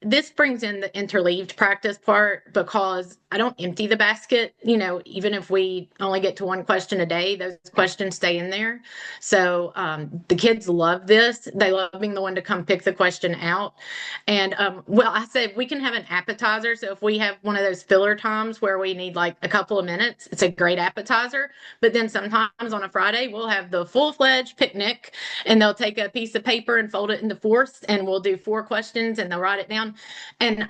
This brings in the interleaved practice part because I don't empty the basket. Even if we only get to 1 question a day, those questions stay in there. So the kids love this. They love being the one to come pick the question out. And I said we can have an appetizer. So if we have one of those filler times where we need a couple of minutes, it's a great appetizer. But then sometimes on a Friday, we'll have the full-fledged picnic, and they'll take a piece of paper and fold it into 4s, and we'll do 4 questions and they'll write it down. And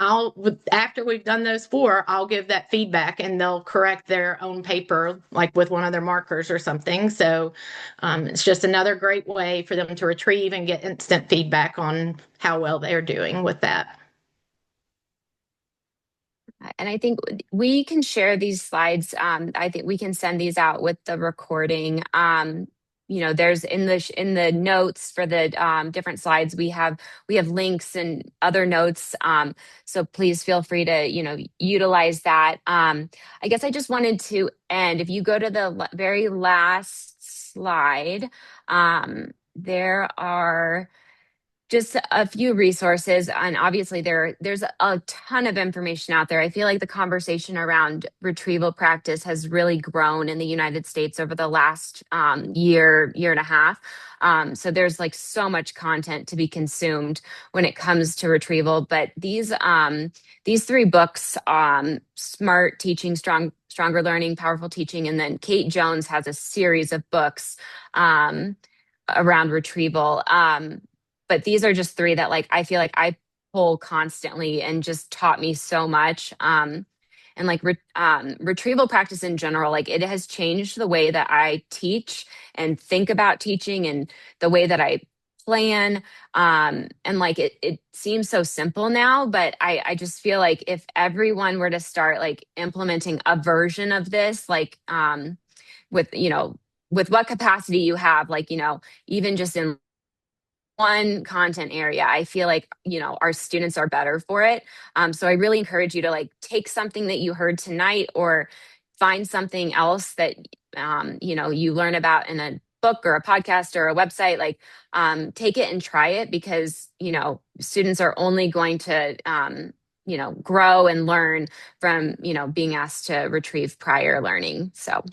after we've done those 4, I'll give that feedback, and they'll correct their own paper, with one of their markers or something. So it's just another great way for them to retrieve and get instant feedback on how well they're doing with that. And I think we can share these slides. I think we can send these out with the recording. There's in the notes for the different slides, we have links and other notes. So please feel free to utilize that. I guess I just wanted to end. If you go to the very last slide, there are just a few resources, and obviously there's a ton of information out there. I feel like the conversation around retrieval practice has really grown in the United States over the last year and a half. So there's like so much content to be consumed when it comes to retrieval. But these three books, Smart Teaching, Stronger Learning, Powerful Teaching, and then Kate Jones has a series of books around retrieval. But these are just three that like I feel like I pull constantly and just taught me so much. And like retrieval practice in general, like it has changed the way that I teach and think about teaching and the way that I plan. And like it seems so simple now, but I just feel like if everyone were to start like implementing a version of this, like with, with what capacity you have, like, even just in one content area, I feel like, our students are better for it. So I really encourage you to like take something that you heard tonight or find something else that, you learn about in a book or a podcast or a website, like take it and try it because, students are only going to, grow and learn from, being asked to retrieve prior learning. So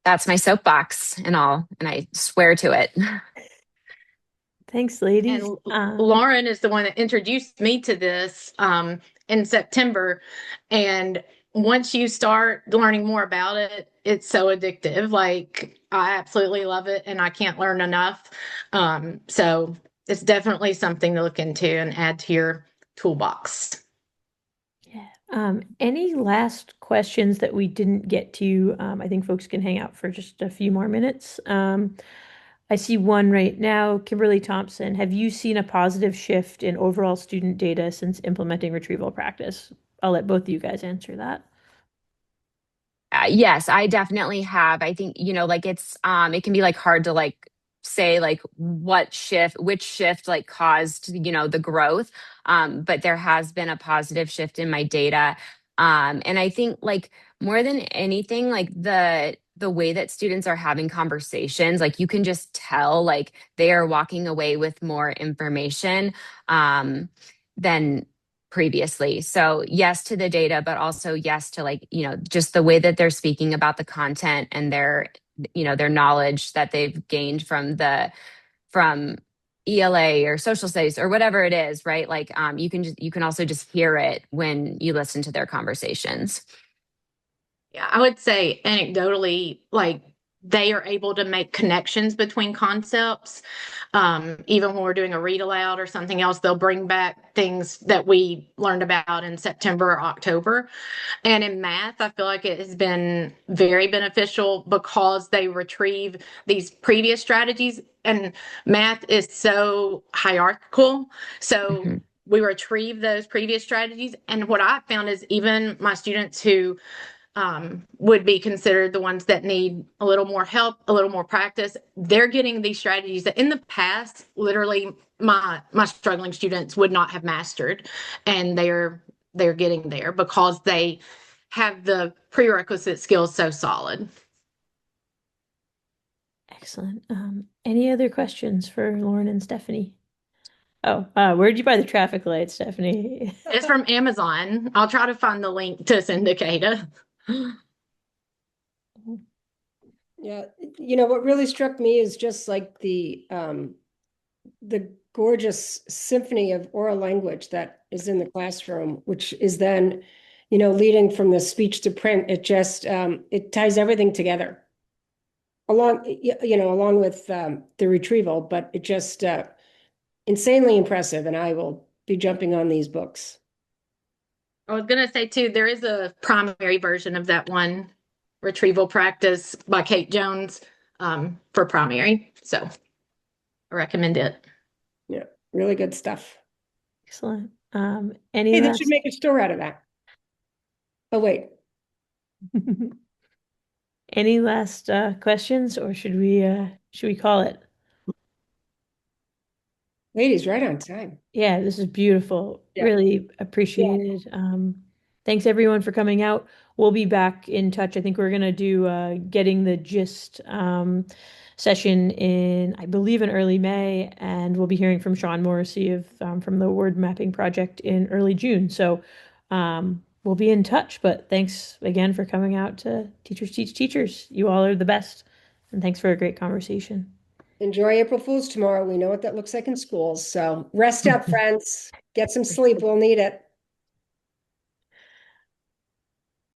that's my soapbox and I swear to it. Thanks, ladies. And Lauren is the one that introduced me to this in September. And once you start learning more about it, it's so addictive. Like I absolutely love it and I can't learn enough. So it's definitely something to look into and add to your toolbox. Yeah. Any last questions that we didn't get to? I think folks can hang out for just a few more minutes. I see one right now. Kimberly Thompson, have you seen a positive shift in overall student data since implementing retrieval practice? I'll let both of you guys answer that. Yes, I definitely have. I think, like it can be like hard to like say like which shift like caused, the growth. But there has been a positive shift in my data. And I think like more than anything, like the way that students are having conversations, like you can just tell like they are walking away with more information than previously. So yes to the data, but also yes to like, just the way that they're speaking about the content and their knowledge that they've gained from ELA or social studies or whatever it is, right? Like you can also just hear it when you listen to their conversations. Yeah, I would say anecdotally, like they are able to make connections between concepts. Even when we're doing a read aloud or something else, they'll bring back things that we learned about in September or October. And in math, I feel like it has been very beneficial because they retrieve these previous strategies. And math is so hierarchical. So we retrieve those previous strategies. And what I found is even my students who would be considered the ones that need a little more help, a little more practice. They're getting these strategies that in the past, literally my struggling students would not have mastered, and they're getting there because they have the prerequisite skills so solid. Excellent. Any other questions for Lauren and Stephanie? Oh, where'd you buy the traffic light, Stephanie? It's from Amazon. I'll try to find the link to syndicate it. Yeah, what really struck me is just like the gorgeous symphony of oral language that is in the classroom, which is then, leading from the speech to print. It just it ties everything together along with the retrieval, but it just insanely impressive, and I will be jumping on these books. I was going to say too, there is a primary version of that one, Retrieval Practice by Kate Jones, for primary. So I recommend it. Yeah, really good stuff. Excellent. Hey, they should make a store out of that. Oh, wait. Any last questions, or should we call it? Ladies, right on time. Yeah, this is beautiful. Yeah. Really appreciated. Thanks everyone for coming out. we'll be back in touch. I think we're gonna do getting the gist session in, I believe, in early May, and we'll be hearing from Sean Morrissey of from the word mapping project in early June. So we'll be in touch. But thanks again for coming out to Teachers Teach Teachers. You all are the best, and thanks for a great conversation. Enjoy April Fool's tomorrow. We know what that looks like in schools. So rest up, friends. Get some sleep. We'll need it.